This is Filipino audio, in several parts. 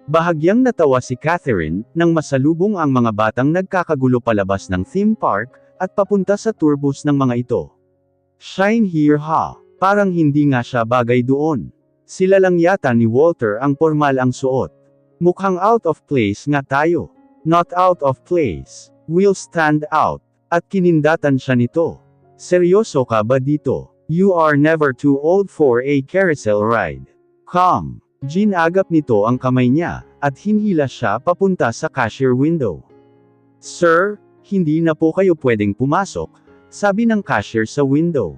Bahagyang natawa si Catherine, nang masalubong ang mga batang nagkakagulo palabas ng theme park, at papunta sa tour bus ng mga ito. Shine here ha, parang hindi nga siya bagay doon. Sila lang yata ni Walter ang pormal ang suot. Mukhang out of place nga tayo. Not out of place. We'll stand out. At kinindatan siya nito. Seryoso ka ba dito? You are never too old for a carousel ride. Come. Ginagap nito ang kamay niya, at hinhila siya papunta sa cashier window. Sir, hindi na po kayo pwedeng pumasok, sabi ng cashier sa window.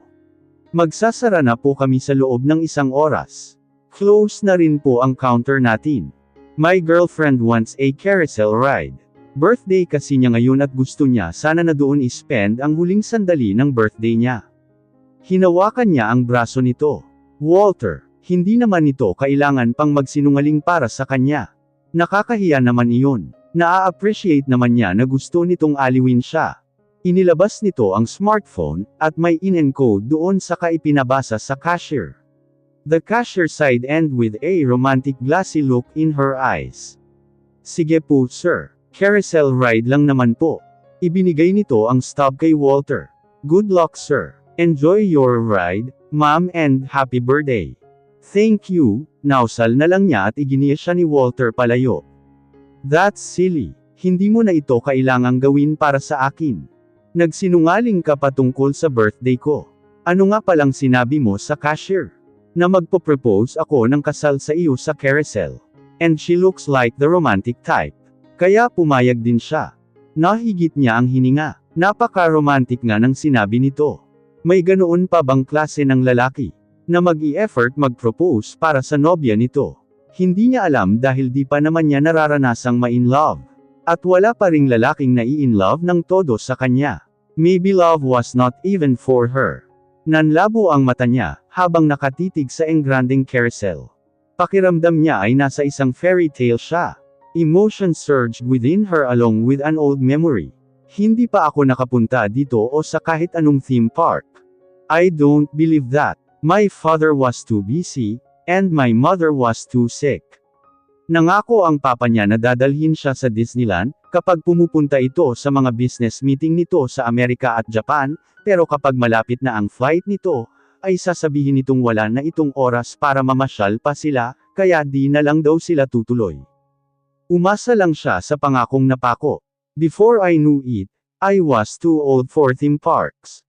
Magsasara na po kami sa loob ng 1 oras. Close na rin po ang counter natin. My girlfriend wants a carousel ride. Birthday kasi niya ngayon at gusto niya sana na doon i-spend ang huling sandali ng birthday niya. Hinawakan niya ang braso nito. Walter, hindi naman ito kailangan pang magsinungaling para sa kanya. Nakakahiya naman iyon. Naa-appreciate naman niya na gusto nitong aliwin siya. Inilabas nito ang smartphone, at may in-encode doon sa ipinabasa sa cashier. The cashier sighed and with a romantic glassy look in her eyes. Sige po sir, carousel ride lang naman po. Ibinigay nito ang stub kay Walter. Good luck sir. Enjoy your ride, ma'am and happy birthday. Thank you, nausal na lang niya at iginiya siya ni Walter palayo. That's silly. Hindi mo na ito kailangang gawin para sa akin. Nagsinungaling ka patungkol sa birthday ko. Ano nga palang sinabi mo sa cashier? Na magpo-propose ako ng kasal sa iyo sa carousel. And she looks like the romantic type. Kaya pumayag din siya. Nahigit niya ang hininga. Napaka-romantic nga ng sinabi nito. May ganoon pa bang klase ng lalaki na mag-i-effort mag-propose para sa nobya nito? Hindi niya alam dahil di pa naman niya nararanasang ma-in love. At wala pa ring lalaking nai-in love ng todo sa kanya. Maybe love was not even for her. Nanlabo ang mata niya, habang nakatitig sa engranding carousel. Pakiramdam niya ay nasa isang fairy tale siya. Emotion surged within her along with an old memory. Hindi pa ako nakapunta dito o sa kahit anong theme park. I don't believe that. My father was too busy, and my mother was too sick. Nangako ang papa niya na dadalhin siya sa Disneyland, kapag pumupunta ito sa mga business meeting nito sa Amerika at Japan, pero kapag malapit na ang flight nito, ay sasabihin nitong wala na itong oras para mamasyal pa sila, kaya di na lang daw sila tutuloy. Umasa lang siya sa pangakong napako. Before I knew it, I was too old for theme parks.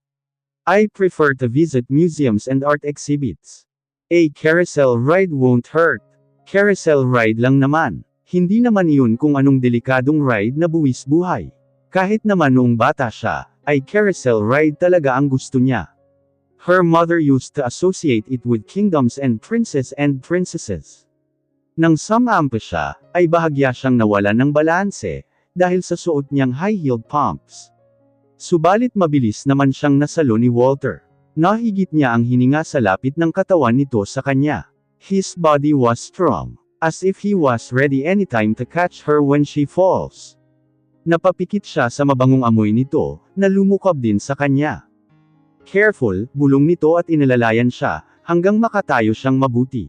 I prefer to visit museums and art exhibits. A carousel ride won't hurt. Carousel ride lang naman. Hindi naman iyon kung anong delikadong ride na buwis buhay. Kahit naman noong bata siya, ay carousel ride talaga ang gusto niya. Her mother used to associate it with kingdoms and princesses. Nang sumampa siya, ay bahagya siyang nawalan ng balanse, dahil sa suot niyang high-heeled pumps. Subalit mabilis naman siyang nasalo ni Walter. Nahigit niya ang hininga sa lapit ng katawan nito sa kanya. His body was strong, as if he was ready anytime to catch her when she falls. Napapikit siya sa mabangong amoy nito, na lumukab din sa kanya. Careful, bulong nito at inilalayan siya, hanggang makatayo siyang mabuti.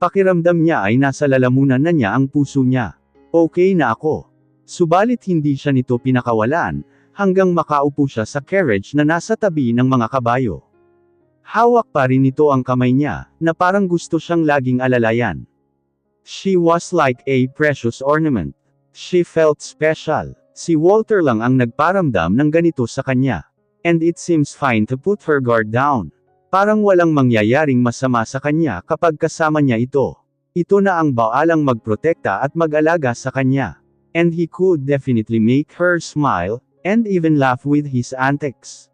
Pakiramdam niya ay nasa lalamunan na niya ang puso niya. Okay na ako. Subalit hindi siya nito pinakawalan, hanggang makaupo siya sa carriage na nasa tabi ng mga kabayo. Hawak pa rin nito ang kamay niya, na parang gusto siyang laging alalayan. She was like a precious ornament. She felt special. Si Walter lang ang nagparamdam ng ganito sa kanya. And it seems fine to put her guard down. Parang walang mangyayaring masama sa kanya kapag kasama niya ito. Ito na ang baalang magprotekta at mag-alaga sa kanya. And he could definitely make her smile, and even laugh with his antics.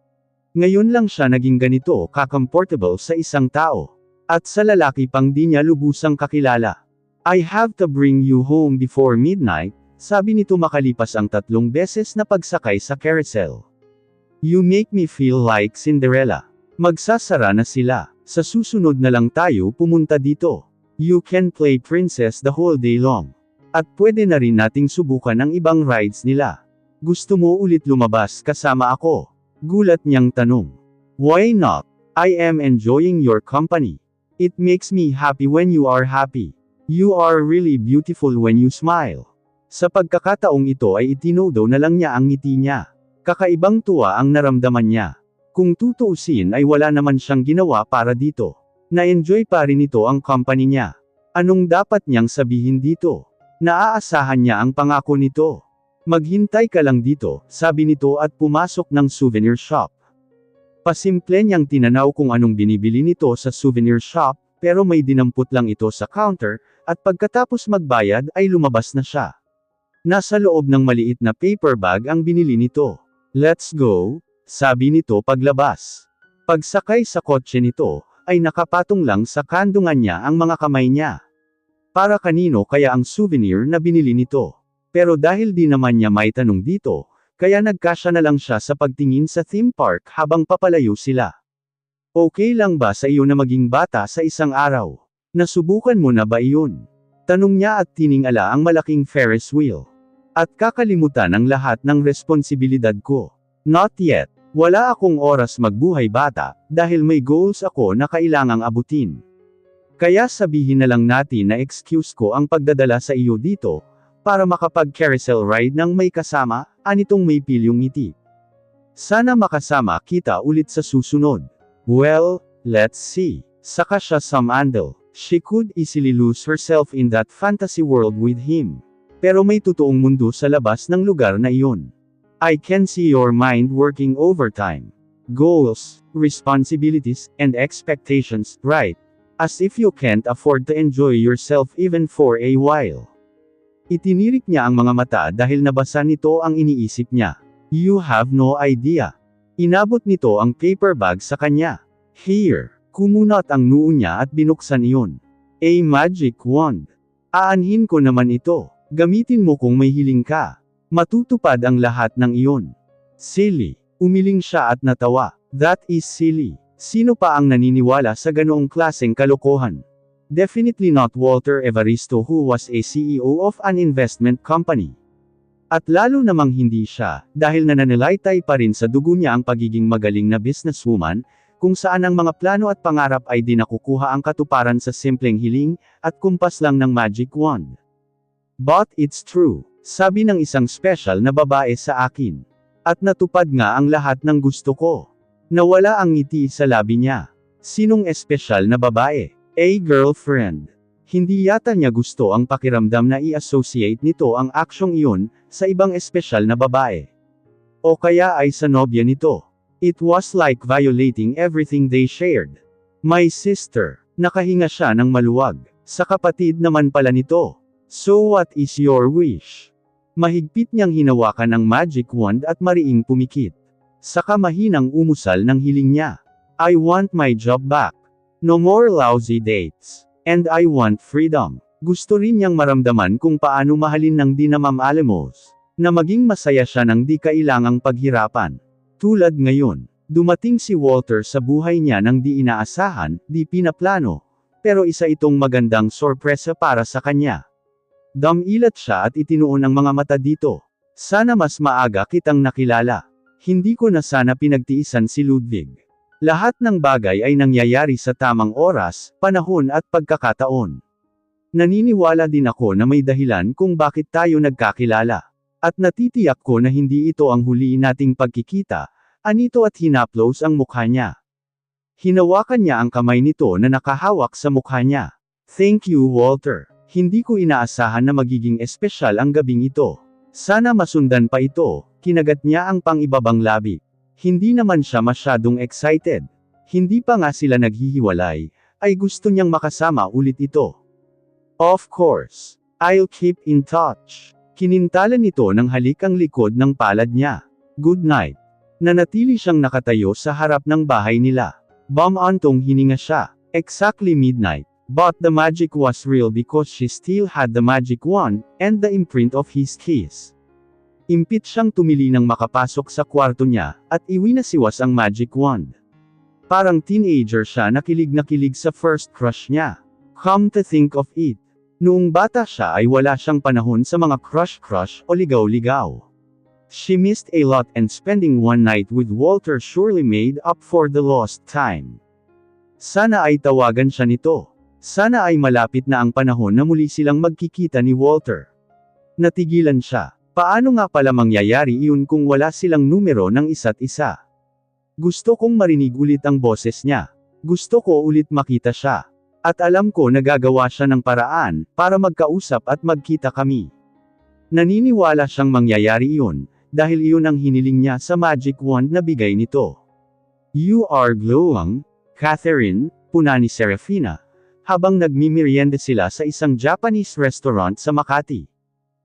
Ngayon lang siya naging ganito ka-comfortable sa isang tao. At sa lalaki pang di niya lubusang kakilala. I have to bring you home before midnight, sabi nito makalipas ang 3 beses na pagsakay sa carousel. You make me feel like Cinderella. Magsasara na sila. Sa susunod na lang tayo pumunta dito. You can play princess the whole day long. At pwede na rin nating subukan ang ibang rides nila. Gusto mo ulit lumabas kasama ako? Gulat niyang tanong. Why not? I am enjoying your company. It makes me happy when you are happy. You are really beautiful when you smile. Sa pagkakataong ito ay itinodo na lang niya ang ngiti niya. Kakaibang tuwa ang naramdaman niya. Kung tutuusin ay wala naman siyang ginawa para dito. Na-enjoy pa rin ito ang company niya. Anong dapat niyang sabihin dito? Naaasahan niya ang pangako nito. Maghintay ka lang dito, sabi nito at pumasok ng souvenir shop. Pasimple niyang tinanaw kung anong binibili nito sa souvenir shop, pero may dinampot lang ito sa counter, at pagkatapos magbayad ay lumabas na siya. Nasa loob ng maliit na paper bag ang binili nito. Let's go, sabi nito paglabas. Pagsakay sa kotse nito, ay nakapatong lang sa kandungan niya ang mga kamay niya. Para kanino kaya ang souvenir na binili nito? Pero dahil di naman niya may tanong dito, kaya nagkasya na lang siya sa pagtingin sa theme park habang papalayo sila. Okay lang ba sa iyo na maging bata sa isang araw? Nasubukan mo na ba iyon? Tanong niya at tiningala ang malaking Ferris wheel. At kakalimutan ang lahat ng responsibilidad ko. Not yet. Wala akong oras magbuhay bata, dahil may goals ako na kailangang abutin. Kaya sabihin na lang natin na excuse ko ang pagdadala sa iyo dito, para makapag-carousel ride ng may kasama, anitong may pilyong ngiti. Sana makasama kita ulit sa susunod. Well, let's see. Saka siya sumandal. She could easily lose herself in that fantasy world with him. Pero may totoong mundo sa labas ng lugar na iyon. I can see your mind working overtime. Goals, responsibilities, and expectations, right? As if you can't afford to enjoy yourself even for a while. Itinirik niya ang mga mata dahil nabasa nito ang iniisip niya. You have no idea. Inabot nito ang paper bag sa kanya. Here, kumunat ang noo niya at binuksan iyon. A magic wand. Aanhin ko naman ito. Gamitin mo kung may hiling ka. Matutupad ang lahat ng iyon. Silly. Umiling siya at natawa. That is silly. Sino pa ang naniniwala sa ganoong klaseng kalokohan? Definitely not Walter Evaristo, who was a CEO of an investment company. At lalo namang hindi siya, dahil nananalaytay pa rin sa dugo niya ang pagiging magaling na businesswoman, kung saan ang mga plano at pangarap ay di nakukuha ang katuparan sa simpleng hiling, at kumpas lang ng magic wand. But it's true, sabi ng isang special na babae sa akin. At natupad nga ang lahat ng gusto ko. Nawala ang ngiti sa labi niya. Sinong espesyal na babae? A girlfriend. Hindi yata niya gusto ang pakiramdam na i-associate nito ang aksyong iyon, sa ibang espesyal na babae. O kaya ay sa nobya nito. It was like violating everything they shared. My sister. Nakahinga siya ng maluwag. Sa kapatid naman pala nito. So what is your wish? Mahigpit niyang hinawakan ang magic wand at mariing pumikit. Saka mahinang umusal ng hiling niya. I want my job back. No more lousy dates. And I want freedom. Gusto rin niyang maramdaman kung paano mahalin ng di namamaalamos. Na maging masaya siya ng di kailangang paghirapan. Tulad ngayon, dumating si Walter sa buhay niya ng di inaasahan, di pinaplano. Pero isa itong magandang sorpresa para sa kanya. Dumilat siya at itinuon ang mga mata dito. Sana mas maaga kitang nakilala. Hindi ko na sana pinagtiisan si Ludwig. Lahat ng bagay ay nangyayari sa tamang oras, panahon at pagkakataon. Naniniwala din ako na may dahilan kung bakit tayo nagkakilala. At natitiyak ko na hindi ito ang huli nating pagkikita, anito at hinaplos ang mukha niya. Hinawakan niya ang kamay nito na nakahawak sa mukha niya. Thank you, Walter. Hindi ko inaasahan na magiging espesyal ang gabing ito. Sana masundan pa ito, kinagat niya ang pang-ibabang labi. Hindi naman siya masyadong excited. Hindi pa nga sila naghihiwalay, ay gusto niyang makasama ulit ito. Of course. I'll keep in touch. Kinintala nito ng halik ang likod ng palad niya. Good night. Nanatili siyang nakatayo sa harap ng bahay nila. Bumantong hininga siya. Exactly midnight. But the magic was real because she still had the magic wand, and the imprint of his kiss. Impit siyang tumili nang makapasok sa kwarto niya, at iwinasiwas ang magic wand. Parang teenager siya na kilig sa first crush niya. Come to think of it. Noong bata siya ay wala siyang panahon sa mga crush o ligaw-ligaw. She missed a lot and spending one night with Walter surely made up for the lost time. Sana ay tawagan siya nito. Sana ay malapit na ang panahon na muli silang magkikita ni Walter. Natigilan siya. Paano nga pala mangyayari iyon kung wala silang numero ng isa't isa? Gusto kong marinig ulit ang boses niya. Gusto ko ulit makita siya. At alam ko na gagawa siya ng paraan, para magkausap at magkita kami. Naniniwala siyang mangyayari iyon, dahil iyon ang hiniling niya sa magic wand na bigay nito. You are glowing, Catherine, puna ni Serafina, habang nagmimerienda sila sa isang Japanese restaurant sa Makati.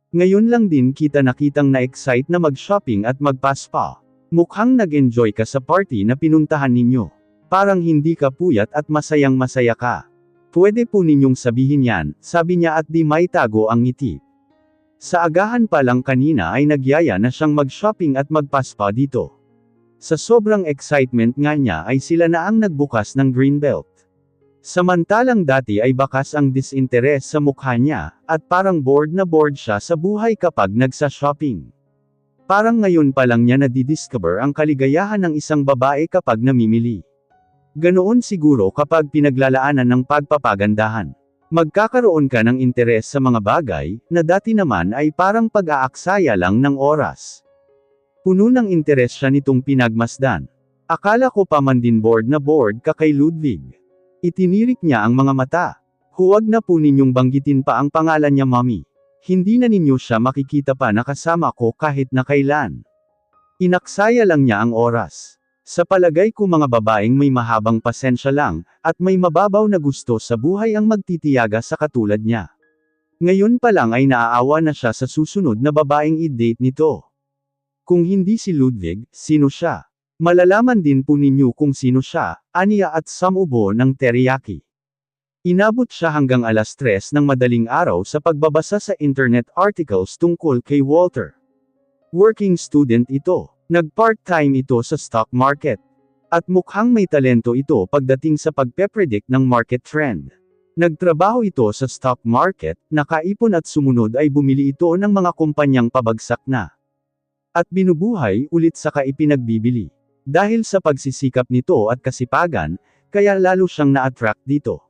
Ngayon lang din kita nakitang na-excite na mag-shopping at magpa-spa. Mukhang nag-enjoy ka sa party na pinuntahan ninyo. Parang hindi ka puyat at masayang masaya ka. Pwede po ninyong sabihin yan, sabi niya at di may tago ang ngiti. Sa agahan pa lang kanina ay nagyaya na siyang mag-shopping at magpa-spa dito. Sa sobrang excitement nga niya ay sila na ang nagbukas ng greenbelt. Samantalang dati ay bakas ang disinteres sa mukha niya, at parang bored na bored siya sa buhay kapag nagsa-shopping. Parang ngayon pa lang niya nadidiscover ang kaligayahan ng isang babae kapag namimili. Ganoon siguro kapag pinaglalaanan ng pagpapagandahan. Magkakaroon ka ng interes sa mga bagay, na dati naman ay parang pag-aaksaya lang ng oras. Puno ng interes siya nitong pinagmasdan. Akala ko pa man din bored na bored ka kay Ludwig. Itinirik niya ang mga mata. Huwag na po ninyong banggitin pa ang pangalan niya, Mommy. Hindi na ninyo siya makikita pa na kasama ko kahit na kailan. Inaksaya lang niya ang oras. Sa palagay ko mga babaeng may mahabang pasensya lang, at may mababaw na gusto sa buhay ang magtitiyaga sa katulad niya. Ngayon pa lang ay naaawa na siya sa susunod na babaeng i-date nito. Kung hindi si Ludwig, sino siya? Malalaman din po ninyo kung sino siya, aniya at samubo ng teriyaki. Inabot siya hanggang 3:00 ng madaling araw sa pagbabasa sa internet articles tungkol kay Walter. Working student ito. Nag-part-time ito sa stock market. At mukhang may talento ito pagdating sa pagpe-predict ng market trend. Nagtrabaho ito sa stock market, nakaipon at sumunod ay bumili ito ng mga kumpanyang pabagsak na. At binubuhay ulit saka ipinagbibili. Dahil sa pagsisikap nito at kasipagan, kaya lalo siyang na-attract dito.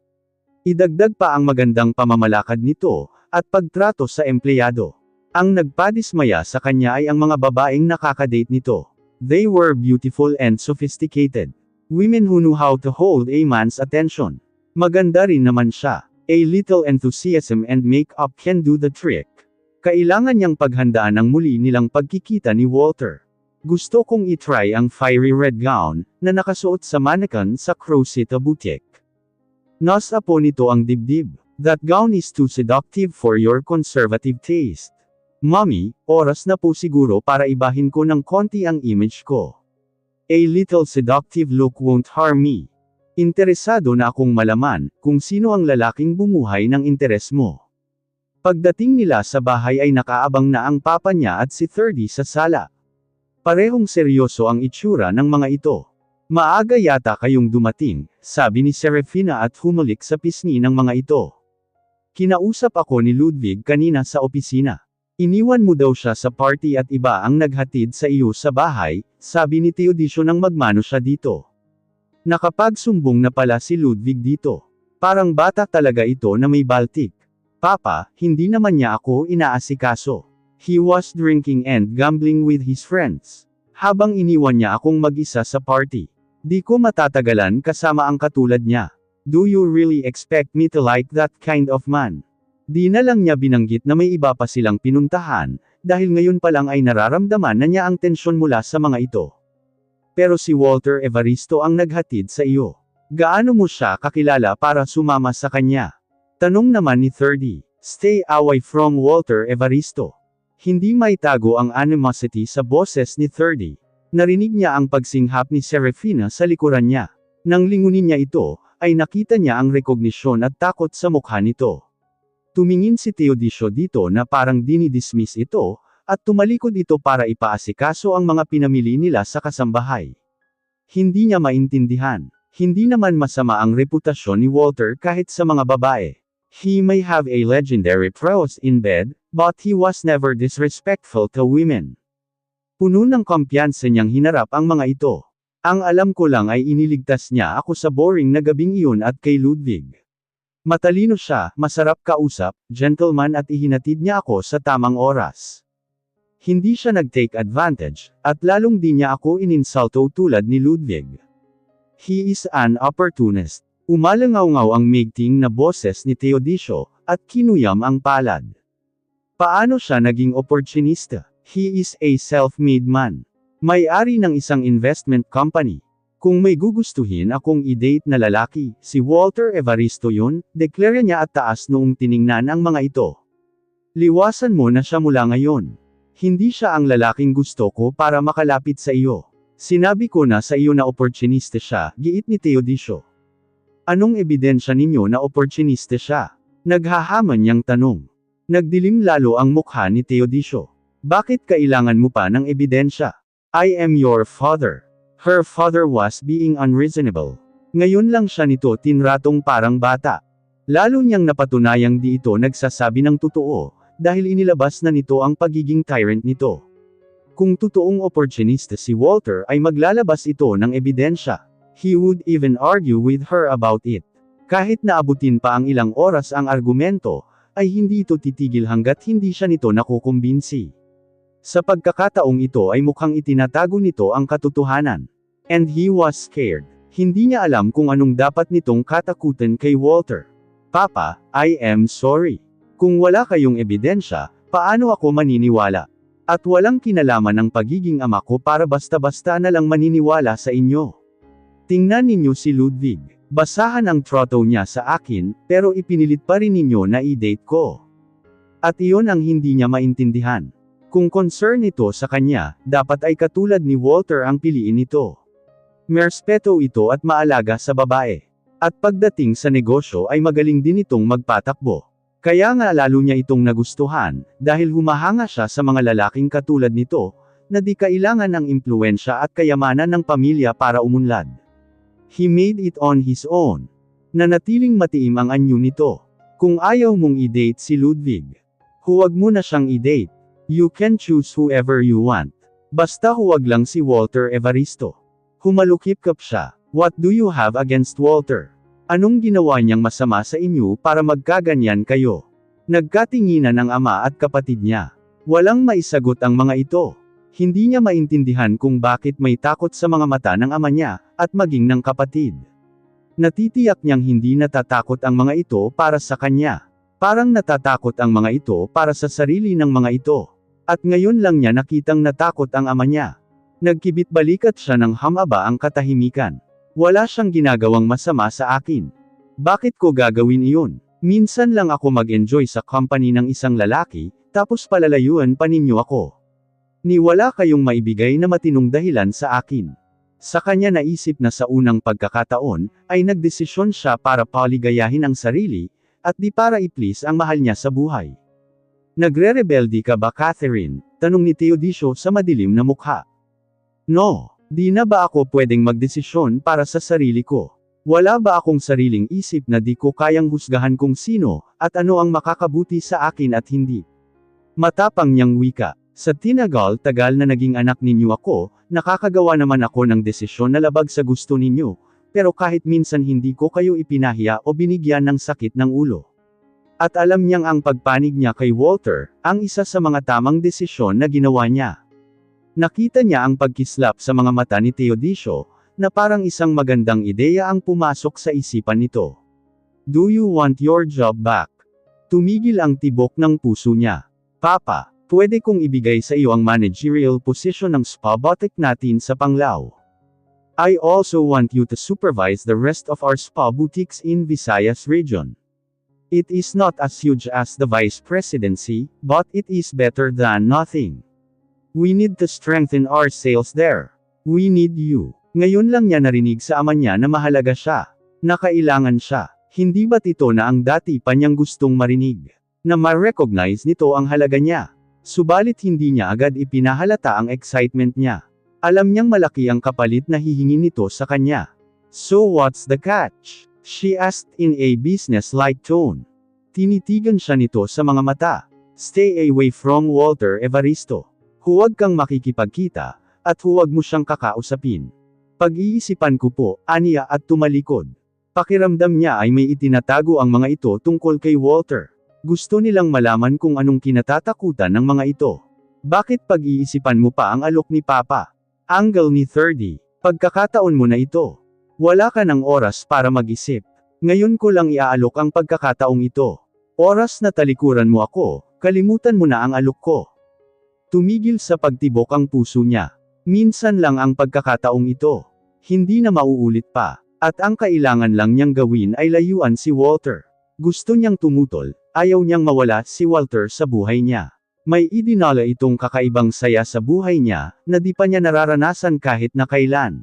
Idagdag pa ang magandang pamamalakad nito, at pagtrato sa empleyado. Ang nagpadismaya sa kanya ay ang mga babaeng nakakadate nito. They were beautiful and sophisticated. Women who knew how to hold a man's attention. Maganda rin naman siya. A little enthusiasm and makeup can do the trick. Kailangan niyang paghandaan ang muli nilang pagkikita ni Walter. Gusto kong itry ang fiery red gown, na nakasuot sa mannequin sa Crosita Boutique. Nasa po nito ang dibdib. That gown is too seductive for your conservative taste. Mommy, oras na po siguro para ibahin ko ng konti ang image ko. A little seductive look won't harm me. Interesado na akong malaman, kung sino ang lalaking bumuhay ng interes mo. Pagdating nila sa bahay ay nakaabang na ang papa niya at si 30 sa sala. Parehong seryoso ang itsura ng mga ito. Maaga yata kayong dumating, sabi ni Serafina at humalik sa pisngi ng mga ito. Kinausap ako ni Ludwig kanina sa opisina. Iniwan mo daw siya sa party at iba ang naghatid sa iyo sa bahay, sabi ni Teodisio nang magmano siya dito. Nakapagsumbong na pala si Ludwig dito. Parang bata talaga ito na may baltik. Papa, hindi naman niya ako inaasikaso. He was drinking and gambling with his friends. Habang iniwan niya akong mag-isa sa party. Di ko matatagalan kasama ang katulad niya. Do you really expect me to like that kind of man? Di na lang niya binanggit na may iba pa silang pinuntahan, dahil ngayon pa lang ay nararamdaman na niya ang tensyon mula sa mga ito. Pero si Walter Evaristo ang naghatid sa iyo. Gaano mo siya kakilala para sumama sa kanya? Tanong naman ni 30. Stay away from Walter Evaristo. Hindi may tago ang animosity sa boses ni 30. Narinig niya ang pagsinghap ni Serafina sa likuran niya. Nang lingunin niya ito, ay nakita niya ang rekognisyon at takot sa mukha nito. Tumingin si Teodisio dito na parang dinidismiss ito, at tumalikod ito para ipaasikaso ang mga pinamili nila sa kasambahay. Hindi niya maintindihan. Hindi naman masama ang reputasyon ni Walter kahit sa mga babae. He may have a legendary prowess in bed, but he was never disrespectful to women. Puno ng kumpiyansa niyang hinarap ang mga ito. Ang alam ko lang ay iniligtas niya ako sa boring na gabing iyon at kay Ludwig. Matalino siya, masarap kausap, gentleman at ihinatid niya ako sa tamang oras. Hindi siya nag-take advantage, at lalong di niya ako ininsulto tulad ni Ludwig. He is an opportunist. Umalangaw-ngaw ang migting na boses ni Teodisio, at kinuyam ang palad. Paano siya naging opportunista? He is a self-made man. May-ari ng isang investment company. Kung may gugustuhin akong i-date na lalaki, si Walter Evaristo yun, deklara niya at taas noong tiningnan ang mga ito. Liwasan mo na siya mula ngayon. Hindi siya ang lalaking gusto ko para makalapit sa iyo. Sinabi ko na sa iyo na opportunista siya, giit ni Teodisio. Anong ebidensya ninyo na opportunista siya? Naghahaman niyang tanong. Nagdilim lalo ang mukha ni Teodisio. Bakit kailangan mo pa ng ebidensya? I am your father. Her father was being unreasonable. Ngayon lang siya nito tinratong parang bata. Lalo niyang napatunayang di ito nagsasabi ng totoo, dahil inilabas na nito ang pagiging tyrant nito. Kung totoong opportunista si Walter ay maglalabas ito ng ebidensya. He would even argue with her about it. Kahit naabutin pa ang ilang oras ang argumento, ay hindi ito titigil hanggat hindi siya nito nakukumbinsi. Sa pagkakataong ito ay mukhang itinatago nito ang katotohanan. And he was scared. Hindi niya alam kung anong dapat nitong katakutan kay Walter. Papa, I am sorry. Kung wala kayong ebidensya, paano ako maniniwala? At walang kinalaman ang pagiging ama ko para basta-basta na lang maniniwala sa inyo. Tingnan ninyo si Ludwig. Basahan ang troto niya sa akin, pero ipinilit pa rin ninyo na i-date ko. At iyon ang hindi niya maintindihan. Kung concern ito sa kanya, dapat ay katulad ni Walter ang piliin ito. Merespeto ito at maalaga sa babae. At pagdating sa negosyo ay magaling din itong magpatakbo. Kaya nga lalo niya itong nagustuhan, dahil humahanga siya sa mga lalaking katulad nito, na di kailangan ng impluwensya at kayamanan ng pamilya para umunlad. He made it on his own. Nanatiling matiim ang anyo nito. Kung ayaw mong i-date si Ludwig, huwag mo na siyang i-date. You can choose whoever you want. Basta huwag lang si Walter Evaristo. Humalukip-kap siya. What do you have against Walter? Anong ginawa niyang masama sa inyo para magkaganyan kayo? Nagkatinginan ang ama at kapatid niya. Walang maisagot ang mga ito. Hindi niya maintindihan kung bakit may takot sa mga mata ng ama niya, at maging ng kapatid. Natitiyak niyang hindi natatakot ang mga ito para sa kanya. Parang natatakot ang mga ito para sa sarili ng mga ito. At ngayon lang niya nakitang natakot ang ama niya. Nagkibit-balikat siya ng hamaba ang katahimikan. Wala siyang ginagawang masama sa akin. Bakit ko gagawin iyon? Minsan lang ako mag-enjoy sa company ng isang lalaki, tapos palalayuan pa ninyo ako. Ni wala kayong maibigay na matinong dahilan sa akin. Sa kanya naisip na sa unang pagkakataon, ay nagdesisyon siya para paligayahin ang sarili, at di para i-please ang mahal niya sa buhay. Nagre-rebelde ka ba, Catherine? Tanong ni Teodisio sa madilim na mukha. No, di na ba ako pwedeng magdesisyon para sa sarili ko? Wala ba akong sariling isip na di ko kayang husgahan kung sino, at ano ang makakabuti sa akin at hindi? Matapang niyang wika. Sa tinagal-tagal na naging anak ninyo ako, nakakagawa naman ako ng desisyon na labag sa gusto ninyo, pero kahit minsan hindi ko kayo ipinahiya o binigyan ng sakit ng ulo. At alam niyang ang pagpanig niya kay Walter, ang isa sa mga tamang desisyon na ginawa niya. Nakita niya ang pagkislap sa mga mata ni Teodisio, na parang isang magandang ideya ang pumasok sa isipan nito. Do you want your job back? Tumigil ang tibok ng puso niya. Papa, pwede kong ibigay sa iyo ang managerial position ng spa boutique natin sa Panglao. I also want you to supervise the rest of our spa boutiques in Visayas region. It is not as huge as the vice presidency, but it is better than nothing. We need to strengthen our sales there. We need you. Ngayon lang niya narinig sa ama niya na mahalaga siya. Na kailangan siya. Hindi ba't ito na ang dati pa niyang gustong marinig? Na ma-recognize nito ang halaga niya. Subalit hindi niya agad ipinahalata ang excitement niya. Alam niyang malaki ang kapalit na hihingin nito sa kanya. So what's the catch? She asked in a business-like tone. Tinitigan siya nito sa mga mata. Stay away from Walter Evaristo. Huwag kang makikipagkita, at huwag mo siyang kakausapin. Pag-iisipan ko po, aniya at tumalikod. Pakiramdam niya ay may itinatago ang mga ito tungkol kay Walter. Gusto nilang malaman kung anong kinatatakutan ng mga ito. Bakit pag-iisipan mo pa ang alok ni Papa? Angle ni 30. Pagkakataon mo na ito. Wala ka ng oras para mag-isip. Ngayon ko lang iaalok ang pagkakataong ito. Oras na talikuran mo ako, kalimutan mo na ang alok ko. Tumigil sa pagtibok ang puso niya. Minsan lang ang pagkakataong ito. Hindi na mauulit pa. At ang kailangan lang niyang gawin ay layuan si Walter. Gusto niyang tumutol, ayaw niyang mawala si Walter sa buhay niya. May idinala itong kakaibang saya sa buhay niya, na di pa niya nararanasan kahit na kailan.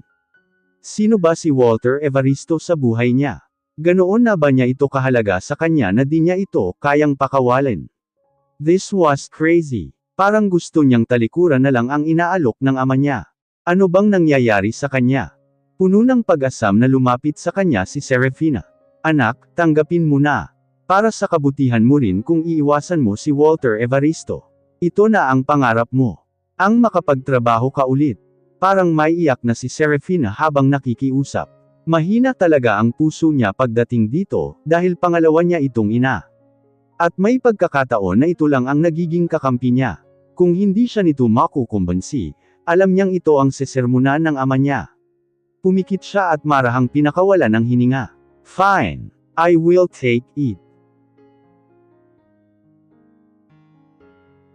Sino ba si Walter Evaristo sa buhay niya? Ganoon na ba niya ito kahalaga sa kanya na di niya ito kayang pakawalin? This was crazy. Parang gusto niyang talikuran na lang ang inaalok ng ama niya. Ano bang nangyayari sa kanya? Puno ng pag-asam na lumapit sa kanya si Serafina. Anak, tanggapin mo na. Para sa kabutihan mo rin kung iiwasan mo si Walter Evaristo. Ito na ang pangarap mo. Ang makapagtrabaho ka ulit. Parang maiiyak na si Serafina habang nakikiusap. Mahina talaga ang puso niya pagdating dito, dahil pangalawa niya itong ina. At may pagkakataon na ito lang ang nagiging kakampi niya. Kung hindi siya nito makukumbansi, alam niyang ito ang sesermonan ng ama niya. Pumikit siya at marahang pinakawalan ng hininga. Fine. I will take it.